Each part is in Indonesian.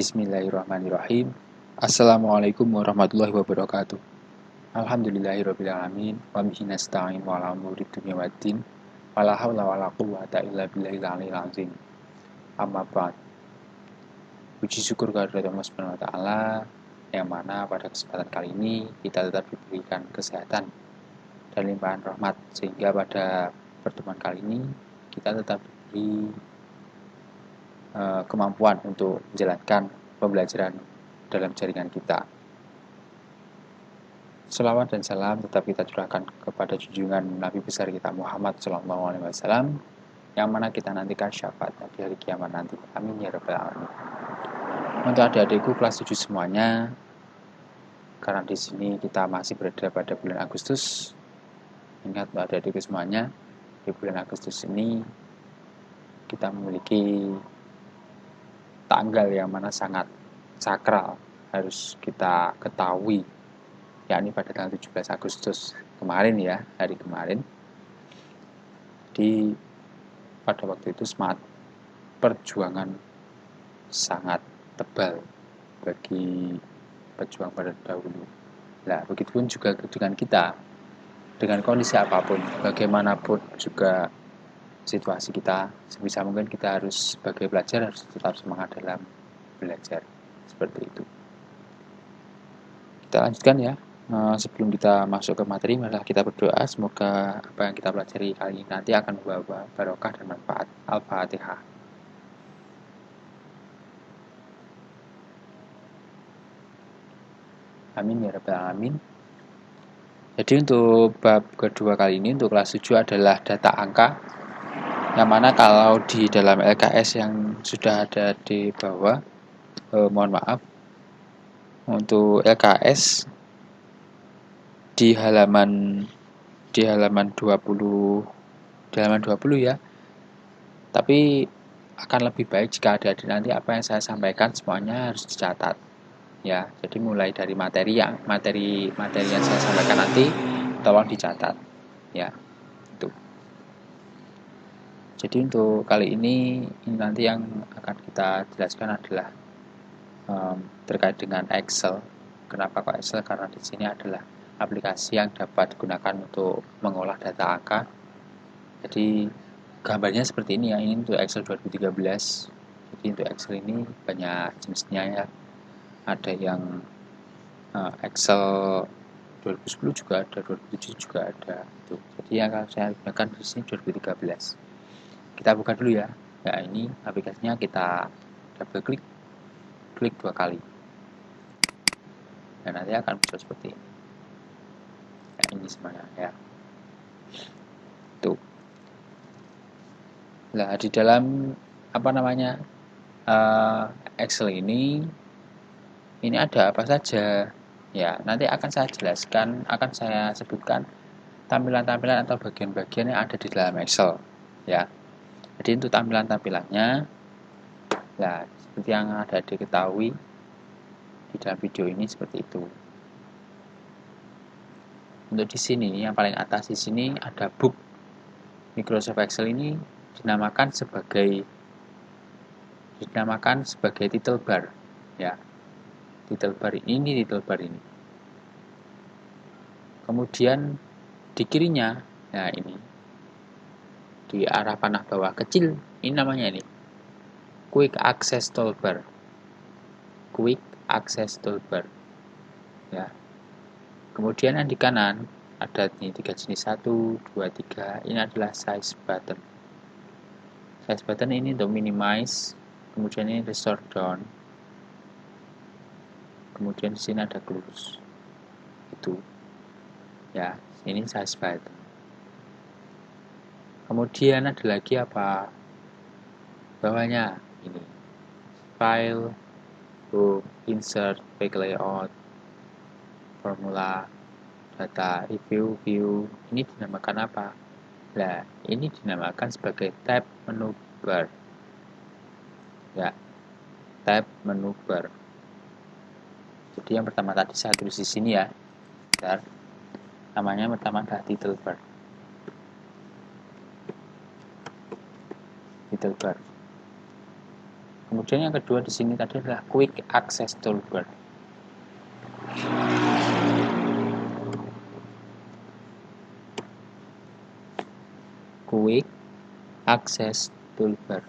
Bismillahirrahmanirrahim. Assalamualaikum warahmatullahi wabarakatuh. Alhamdulillahirrabbilalamin. Wa bihi nasta'in wa ala umuri dunya waddin. Wala haula wala quwwata illa billahil aliyil azim. Amma ba'd. Puji syukur kehadirat Allah Subhanahu wa taala yang mana pada kesempatan kali ini kita tetap diberikan kesehatan dan limpahan rahmat, sehingga pada pertemuan kali ini kita tetap diberi kemampuan untuk menjalankan pembelajaran dalam jaringan kita. Selawat dan salam tetap kita curahkan kepada junjungan Nabi besar kita Muhammad SAW, yang mana kita nantikan syafaatnya di hari kiamat nanti. Amin ya rabbal alamin. Untuk adik-adikku kelas 7 semuanya, karena di sini kita masih berada pada bulan Agustus. Ingat untuk adik-adikku semuanya, di bulan Agustus ini kita memiliki tanggal yang mana sangat sakral harus kita ketahui, yakni pada tanggal 17 Agustus kemarin ya, hari kemarin. Pada waktu itu semangat perjuangan sangat tebal bagi pejuang pada dahulu. Nah, begitupun juga dengan kita, dengan kondisi apapun, bagaimanapun juga situasi kita, sebisa mungkin kita harus sebagai pelajar harus tetap semangat dalam belajar, seperti itu. Kita lanjutkan ya. Sebelum kita masuk ke materi, marilah kita berdoa semoga apa yang kita pelajari kali ini nanti akan membawa barokah dan manfaat. Al-Fatihah. Amin ya rabbal alamin. Jadi untuk bab kedua kali ini, untuk kelas 7 adalah data angka, yang mana kalau di dalam LKS yang sudah ada di bawah, mohon maaf, untuk LKS di halaman 20 ya. Tapi akan lebih baik jika adik-adik nanti apa yang saya sampaikan semuanya harus dicatat ya. Jadi mulai dari materi yang saya sampaikan nanti tolong dicatat ya. Jadi untuk kali ini nanti yang akan kita jelaskan adalah terkait dengan Excel. Kenapa kok Excel? Karena di sini adalah aplikasi yang dapat digunakan untuk mengolah data angka. Jadi gambarnya seperti ini ya. Ini untuk Excel 2013. Jadi untuk Excel ini banyak jenisnya ya. Ada yang Excel 2010 juga ada, 2007 juga ada. Jadi yang akan saya gunakan di sini 2013. Kita buka dulu ya. Ya, ini aplikasinya, kita double klik 2 kali. Dan nanti akan muncul seperti ini. Ya, ini semuanya ya. Tuh. Nah, di dalam Excel ini ada apa saja? Ya, nanti akan saya jelaskan, akan saya sebutkan tampilan-tampilan atau bagian-bagian yang ada di dalam Excel ya. Jadi untuk tampilan-tampilannya, nah seperti yang ada diketahui di dalam video ini seperti itu. Untuk di sini yang paling atas di sini ada book. Microsoft Excel ini dinamakan sebagai title bar ya. Title bar ini. Kemudian di kirinya, nah ini di arah panah bawah kecil, ini namanya ini Quick Access Toolbar. Quick Access Toolbar ya. Kemudian yang di kanan ada nih 3 jenis, 1, 2, 3. Ini adalah size button. Size button ini untuk minimize, kemudian ini restore down. Kemudian di sini ada close. Itu. Ya, ini size button. Kemudian ada lagi apa? Bawahnya ini. File, Home, Insert, Page Layout, Formula, Data, Review, View. Ini dinamakan apa? Nah, ini dinamakan sebagai tab menu bar. Ya, tab menu bar. Jadi yang pertama tadi saya tulis di sini ya. Bentar. Namanya pertama adalah title bar. Title bar. Kemudian yang kedua di sini tadi adalah Quick Access Toolbar. Quick Access Toolbar.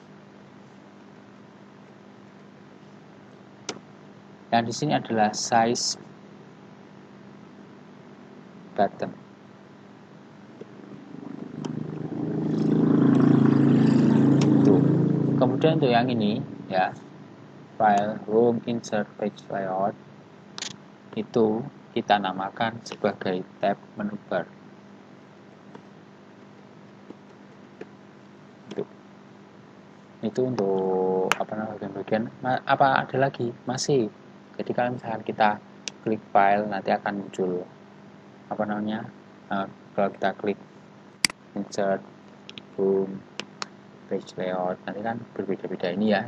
Yang di sini adalah Size Button. Tuh. Kemudian untuk yang ini ya, File Home Insert Page Layout, itu kita namakan sebagai tab menu bar. Itu untuk bagian-bagian apa ada lagi masih. Jadi kalau misalkan kita klik file nanti akan muncul kalau kita klik insert home page layout nanti kan berbeda-beda ini ya.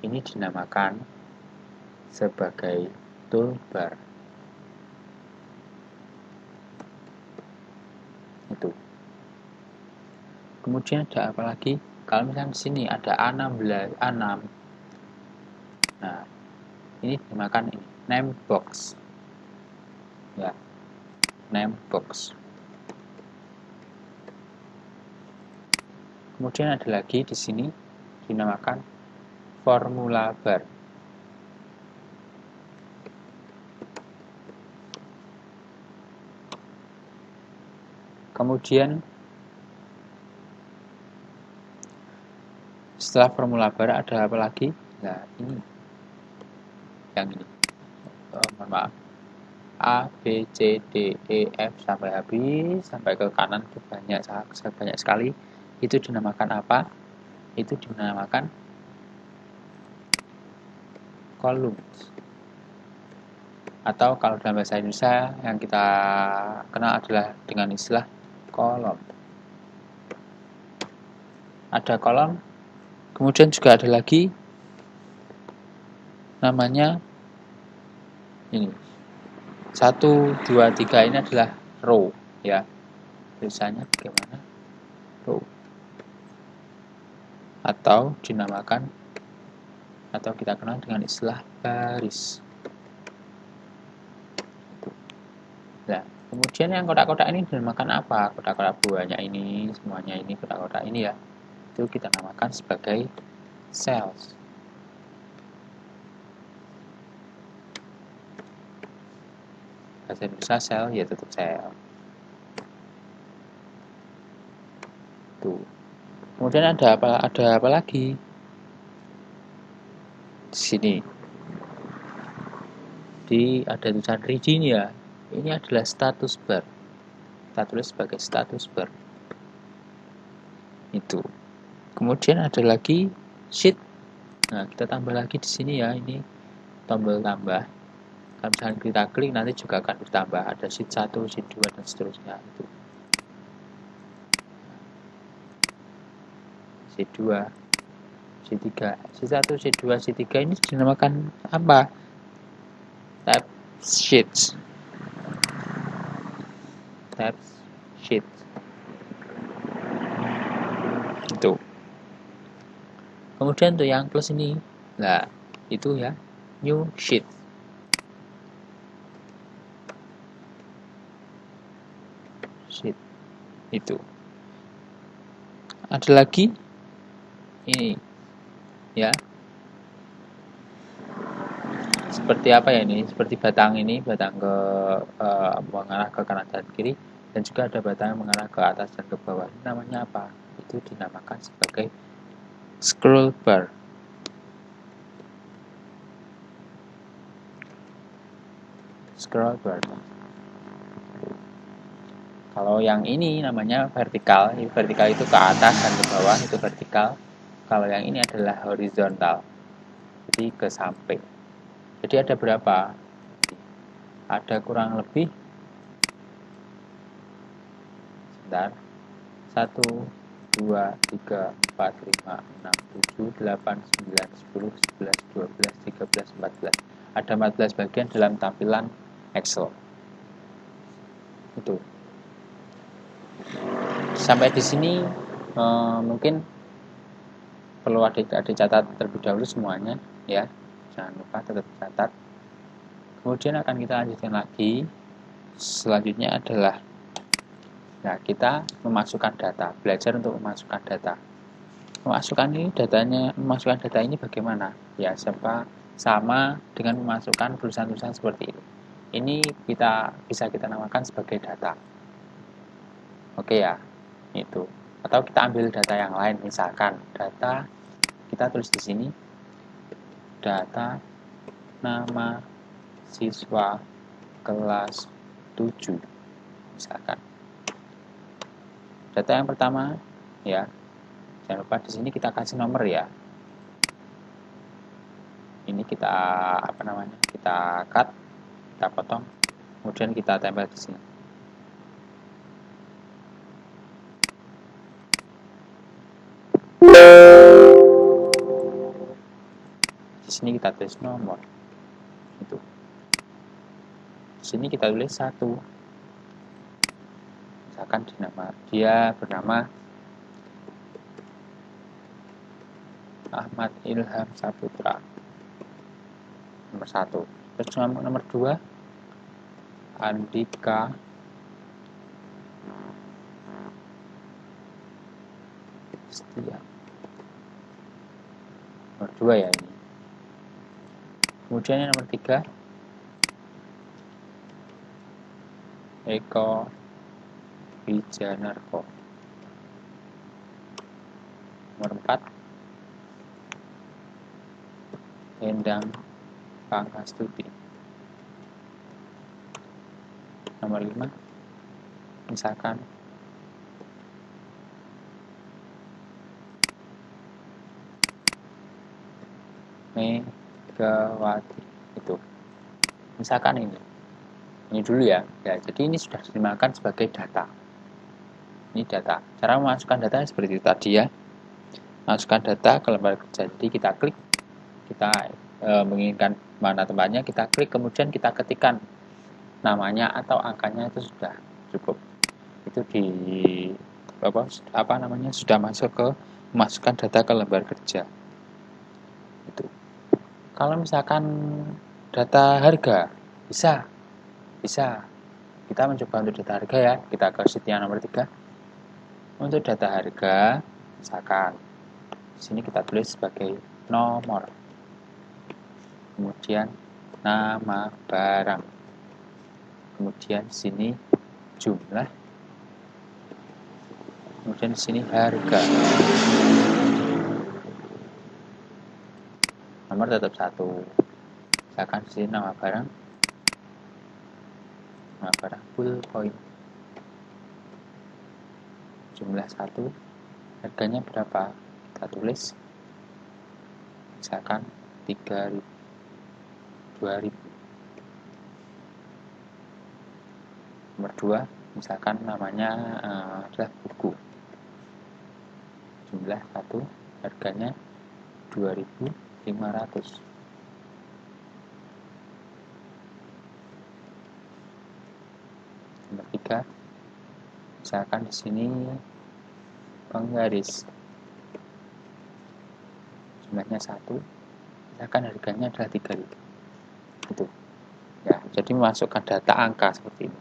Ini dinamakan sebagai toolbar. Itu. Kemudian ada apa lagi? Kalau misalnya di sini ada A16, A6. Nah, ini dinamakan ini name box. Ya. Name box. Kemudian ada lagi di sini dinamakan formula bar. Kemudian setelah formula bar ada apa lagi? Nah, ini. Yang ini. Mohon maaf. A, B, C, D, E, F sampai habis, sampai ke kanan itu banyak sekali. Itu dinamakan apa? Itu dinamakan columns. Atau kalau dalam bahasa Indonesia yang kita kenal adalah dengan istilah kolom. Ada kolom, kemudian juga ada lagi namanya ini. 1, 2, 3 ini adalah row ya. Tulisannya bagaimana? Row. Atau dinamakan atau kita kenal dengan istilah baris. Nah, kemudian yang kotak-kotak ini dinamakan apa? Kotak-kotak buahnya ini, semuanya ini kotak-kotak ini ya. Itu kita namakan sebagai cells. Bahasa Indonesia sel ya tetap sel. Tuh. Kemudian ada apa lagi? Di sini. Ada tulisan region ya. Ini adalah status bar. Kita tulis sebagai status bar. Itu. Kemudian ada lagi sheet. Nah, kita tambah lagi di sini ya, ini tombol tambah. Kalau misalnya kita klik nanti juga akan bertambah. Ada sheet 1, sheet 2 dan seterusnya. Itu. Sheet 2, sheet 3, sheet 1, sheet 2, sheet 3 ini dinamakan apa? Tab sheets. Tab sheet. Itu. Kemudian untuk yang plus ini, nah itu ya, new sheet. Sheet. Itu. Ada lagi ini ya. Seperti apa ya ini? Seperti batang ini, batang mengarah ke kanan dan kiri, dan juga ada batang yang mengarah ke atas dan ke bawah. Ini namanya apa? Itu dinamakan sebagai scroll bar. Scroll bar. Kalau yang ini namanya vertikal. Vertikal itu ke atas dan ke bawah, itu vertikal. Kalau yang ini adalah horizontal. Jadi ke samping. Jadi ada berapa? Ada kurang lebih sebentar. 1, 2, 3, 4, 5, 6, 7, 8, 9, 10, 11, 12, 13, 14. Ada 14 bagian dalam tampilan Excel. Itu. Sampai di sini mungkin perlu adik-adik catat terlebih dahulu semuanya ya, jangan lupa tetap catat. Kemudian akan kita lanjutkan lagi. Selanjutnya adalah kita memasukkan data, belajar untuk memasukkan data. Memasukkan data ini bagaimana? Ya, sama dengan memasukkan tulisan-tulisan seperti ini. Ini bisa kita namakan sebagai data. Oke ya, itu. Atau kita ambil data yang lain, misalkan data kita tulis di sini data nama siswa kelas 7 misalkan. Data yang pertama ya, jangan lupa di sini kita kasih nomor ya. Ini kita kita cut, kita potong, kemudian kita tempel di sini. Di sini kita tulis nomor. Itu. Di sini kita tulis 1. Misalkan dia bernama Ahmad Ilham Saputra. Nomor 1. Terus nomor 2 Andika Setia. Nomor 2 ya ini. Kemudian yang nomor 3 Eko Wijanarko. Nomor 4 Endang Pangastuti. Nomor 5 misalkan Megawati. Itu misalkan ini dulu ya. Jadi ini sudah dinamakan sebagai data. Ini data. Cara memasukkan data seperti itu tadi ya. Masukkan data ke lembar kerja. Jadi kita klik, kita menginginkan mana tempatnya, kita klik, kemudian kita ketikkan namanya atau angkanya, itu sudah cukup. Itu sudah masuk ke memasukkan data ke lembar kerja. Itu. Kalau misalkan data harga, bisa. Kita mencoba untuk data harga ya. Kita ke sheet yang nomor 3. Untuk data harga, misalkan di sini kita tulis sebagai nomor. Kemudian nama barang. Kemudian di sini jumlah. Kemudian di sini harga. Nomor tetap 1. Misalkan di sini nama barang full point. Jumlah 1. Harganya berapa? Kita tulis misalkan 3.000. 2.000. Nomor 2 misalkan namanya adalah buku. Jumlah 1, harganya 2.500. Nomor 3 misalkan di sini penggaris, jumlahnya 1, misalkan harganya adalah 3.000. Itu ya, jadi memasukkan data angka seperti ini.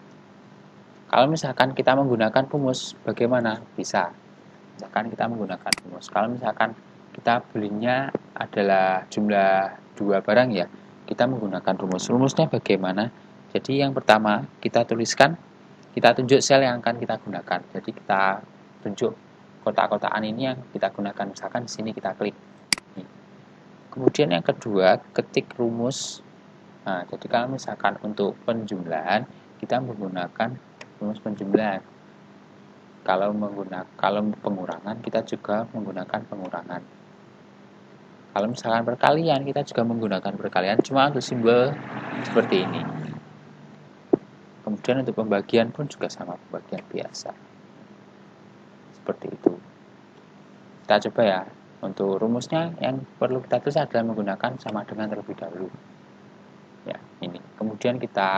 Kalau misalkan kita menggunakan rumus, bagaimana? Bisa. Misalkan kita menggunakan rumus. Kalau misalkan kita belinya adalah jumlah 2 barang ya, kita menggunakan rumus. Rumusnya bagaimana? Jadi yang pertama kita tunjuk sel yang akan kita gunakan. Jadi kita tunjuk kotak-kotakan ini yang kita gunakan. Misalkan di sini kita klik. Kemudian yang kedua, ketik rumus. Nah, jadi kalau misalkan untuk penjumlahan, kita menggunakan rumus penjumlahan. Kalau pengurangan, kita juga menggunakan pengurangan. Kalau misalkan perkalian, kita juga menggunakan perkalian, cuma untuk simbol seperti ini. Kemudian untuk pembagian pun juga sama, pembagian biasa. Seperti itu. Kita coba ya. Untuk rumusnya yang perlu kita tulis adalah menggunakan sama dengan terlebih dahulu. Ya, ini. Kemudian kita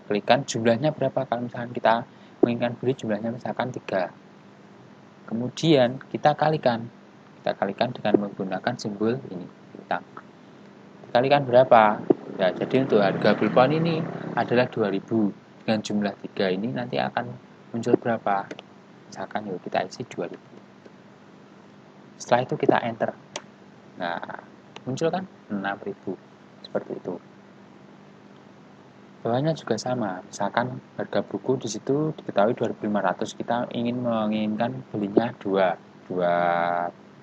klikkan jumlahnya berapa. Kalau misalkan kita menginginkan beli jumlahnya misalkan 3. Kemudian kita kalikan kita kalikan dengan menggunakan simbol ini, bintang. Dikalikan berapa? Ya, jadi untuk harga pulpen ini adalah 2000. Dengan jumlah 3 ini nanti akan muncul berapa? Misalkan yuk kita isi 2000. Setelah itu kita enter. Nah, muncul kan 6000. Seperti itu. Bawahnya juga sama. Misalkan harga buku di situ diketahui 2500, kita menginginkan belinya dua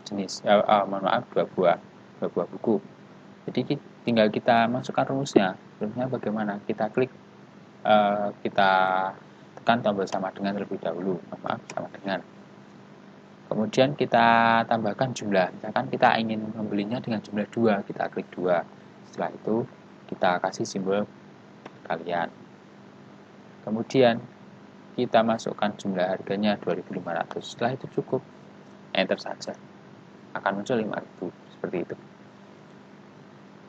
jenis. Mohon maaf, dua buah buku. Jadi tinggal kita masukkan rumusnya. Rumusnya bagaimana? Kita klik, kita tekan tombol sama dengan terlebih dahulu. Mohon maaf, sama dengan. Kemudian kita tambahkan jumlah. Misalkan kita ingin membelinya dengan jumlah 2, kita klik 2. Setelah itu kita kasih simbol kalian. Kemudian kita masukkan jumlah harganya 2500. Setelah itu cukup enter saja. Akan muncul 5000 seperti itu.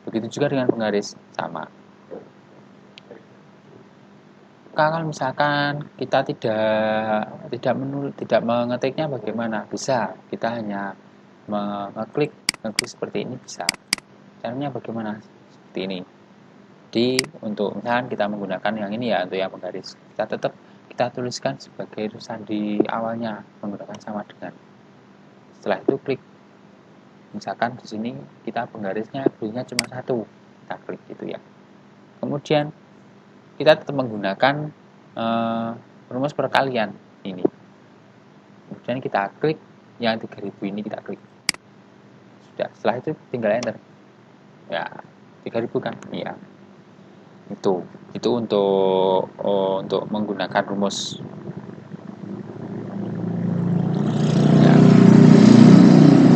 Begitu juga dengan penggaris, sama. Kalau misalkan kita tidak mengetiknya bagaimana? Bisa, kita hanya mengeklik seperti ini bisa. Caranya bagaimana? Seperti ini. Jadi untuk misalkan kita menggunakan yang ini ya, untuk yang penggaris, kita tuliskan sebagai tulisan di awalnya menggunakan sama dengan. Setelah itu klik. Misalkan di sini kita penggarisnya bunyinya cuma 1, kita klik gitu ya. Kemudian kita tetap menggunakan rumus perkalian ini. Kemudian kita klik yang 3000 ini, kita klik. Sudah, setelah itu tinggal enter. Ya, 3000 kan? Iya. Itu untuk menggunakan rumus. Ya.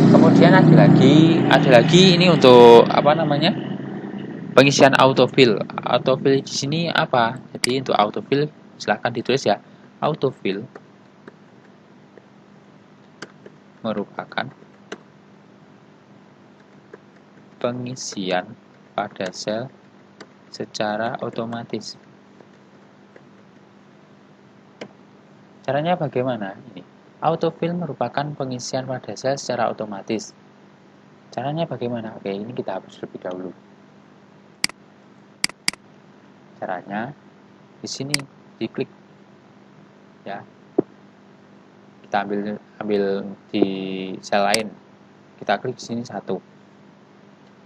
Kemudian ada lagi ini untuk apa namanya? Pengisian autofill. Autofill di sini apa? Jadi untuk autofill silahkan ditulis ya. Autofill merupakan pengisian pada sel secara otomatis. Caranya bagaimana? Ini. Autofill merupakan pengisian pada sel secara otomatis. Caranya bagaimana? Oke, ini kita hapus lebih dahulu. Caranya di sini diklik ya. Kita ambil di sel lain. Kita klik di sini 1.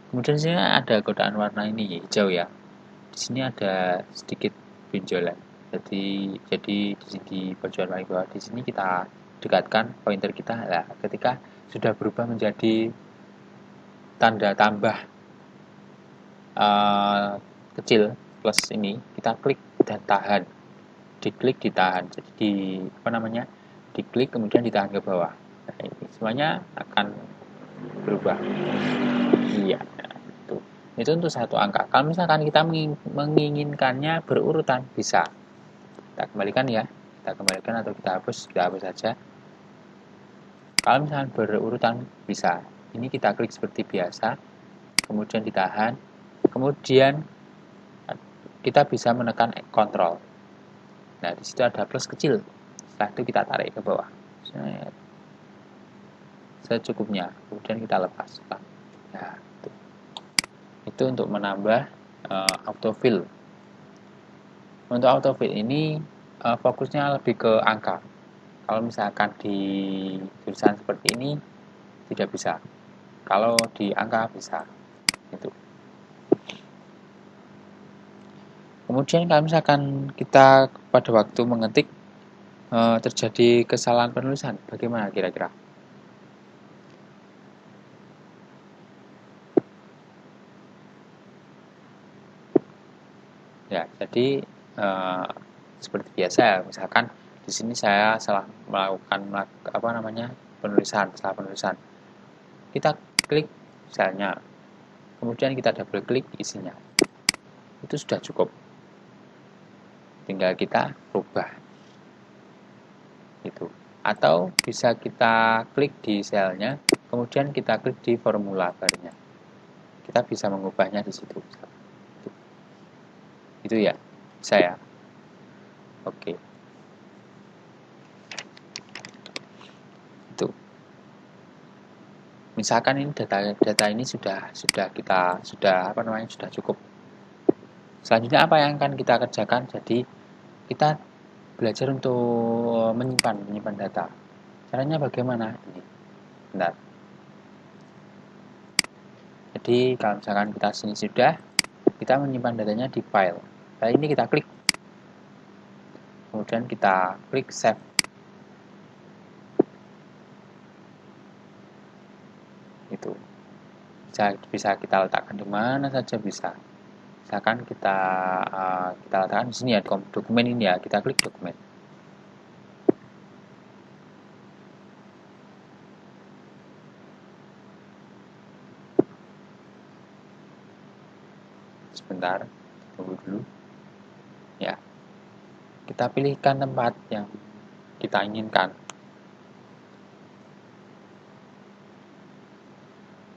Kemudian di sini ada godaan warna ini hijau ya. Di sini ada sedikit benjolan. Jadi di sini bagian paling bawah di sini kita dekatkan pointer kita. Nah, ketika sudah berubah menjadi tanda tambah kecil plus ini, kita klik dan tahan. Diklik, ditahan. Jadi diklik kemudian ditahan ke bawah. Nah, ini semuanya akan berubah. Iya. Itu untuk satu angka. Kalau misalkan kita menginginkannya berurutan, bisa. Kita kembalikan ya. Kita kembalikan atau kita hapus saja. Kalau misalkan berurutan, bisa. Ini kita klik seperti biasa. Kemudian ditahan. Kemudian kita bisa menekan kontrol. Nah, di situ ada plus kecil. Setelah itu kita tarik ke bawah. Secukupnya. Kemudian kita lepas. Nah, itu untuk menambah autofill. Untuk autofill ini fokusnya lebih ke angka. Kalau misalkan di tulisan seperti ini tidak bisa. Kalau di angka bisa. Itu. Kemudian kalau misalkan kita pada waktu mengetik terjadi kesalahan penulisan, bagaimana kira-kira? Ya, jadi seperti biasa, misalkan di sini saya salah melakukan salah penulisan. Kita klik selnya, kemudian kita double klik isinya. Itu sudah cukup. Tinggal kita rubah. Itu. Atau bisa kita klik di selnya, kemudian kita klik di formula barnya. Kita bisa mengubahnya di situ. Itu ya, saya. Oke. Itu. Misalkan ini data ini sudah cukup. Selanjutnya apa yang akan kita kerjakan? Jadi kita belajar untuk menyimpan data. Caranya bagaimana? Ini. Bentar. Jadi kalau misalkan kita sini sudah, kita menyimpan datanya di file. File ini kita klik. Kemudian kita klik save. Itu bisa kita letakkan di mana saja bisa. Misalkan kita letakkan di sini ya, dokumen ini ya, kita klik dokumen. Sebentar, tunggu dulu. Ya, kita pilihkan tempat yang kita inginkan.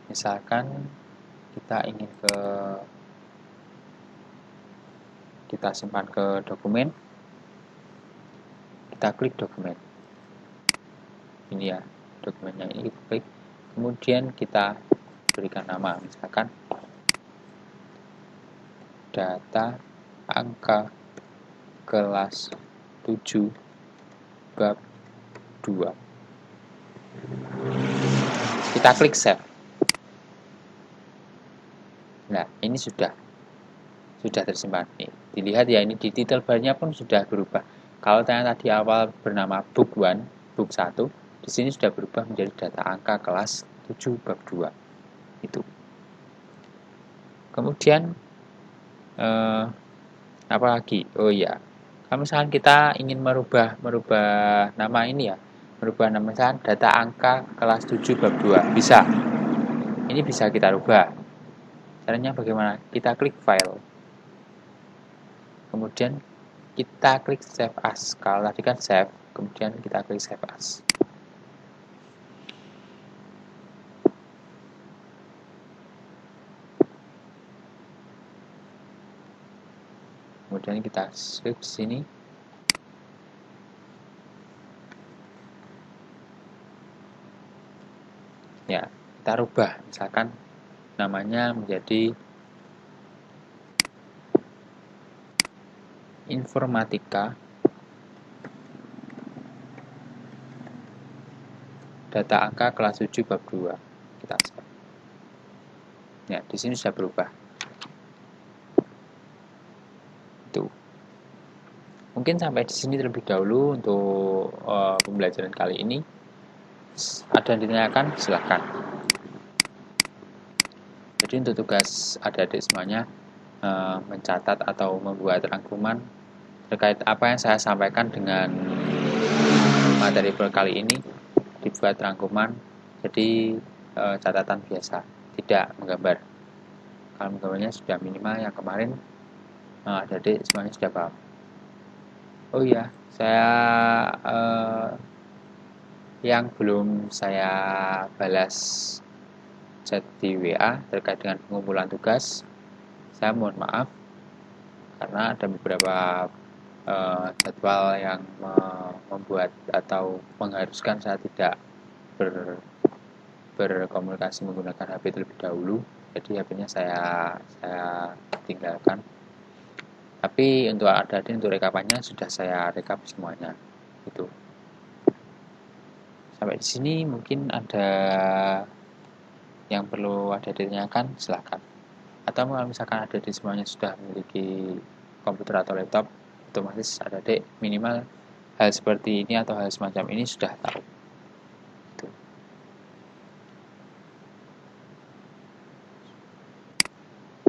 Misalkan kita ingin kita simpan ke dokumen, kita klik dokumen. Ini ya, dokumennya ini kita klik. Kemudian kita berikan nama, misalkan data angka kelas 7 bab 2. Kita klik save. Nah, ini sudah tersimpan. Nih, dilihat ya, ini di title bar-nya pun sudah berubah. Kalau tadi awal bernama book 1, book 1, di sini sudah berubah menjadi data angka kelas 7 bab 2. Itu. Kemudian apa lagi? Oh iya. Kalau misalkan kita ingin merubah nama ini ya, merubah nama misalkan data angka kelas 7 bab 2, bisa. Ini bisa kita rubah. Caranya bagaimana? Kita klik file. Kemudian kita klik save as. Kalau tadi kan save, kemudian kita klik save as. Kemudian kita skip sini. Ya, kita rubah. Misalkan namanya menjadi informatika data angka kelas 7 bab 2. Kita save. Ya, di sini sudah berubah. Itu. Mungkin sampai di sini terlebih dahulu untuk pembelajaran kali ini. Ada yang ditanyakan? Silahkan. Jadi untuk tugas adik-adik semuanya mencatat atau membuat rangkuman terkait apa yang saya sampaikan dengan materi kali ini, dibuat rangkuman jadi catatan biasa, tidak menggambar. Kalau menggambarnya sudah minimal yang kemarin adik-adik semuanya sudah paham. Oh iya, saya yang belum saya balas chat di WA terkait dengan pengumpulan tugas, saya mohon maaf karena ada beberapa jadwal yang membuat atau mengharuskan saya tidak berkomunikasi menggunakan HP terlebih dahulu. Jadi HP-nya saya tinggalkan. Tapi untuk untuk rekapannya sudah saya rekap semuanya. Itu. Sampai di sini mungkin ada yang perlu ditanyakan, silahkan. Atau kalau misalkan adik semuanya sudah memiliki komputer atau laptop, otomatis adik minimal hal seperti ini atau hal semacam ini sudah tahu. Itu.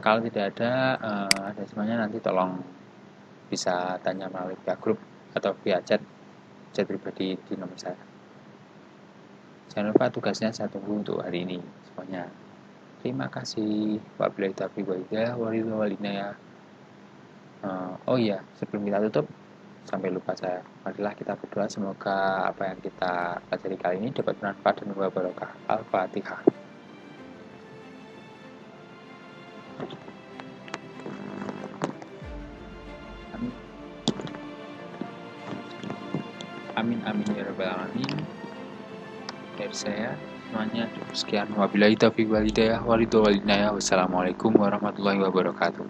Kalau tidak ada semuanya nanti tolong bisa tanya melalui via grup atau via chat pribadi di nomor saya. Jangan lupa tugasnya saya tunggu untuk hari ini semuanya. Terima kasih. Wabillahi taufiq wal hidayah. Oh iya, sebelum kita tutup, sampai lupa saya. Marilah kita berdoa semoga apa yang kita pelajari kali ini dapat bermanfaat dan membawa barokah. Al-Fatihah. Amin amin ya rabbal alamin. Dari saya semuanya. Sekian, wabillahi taufiq wal hidayah, wassalamualaikum warahmatullahi wabarakatuh.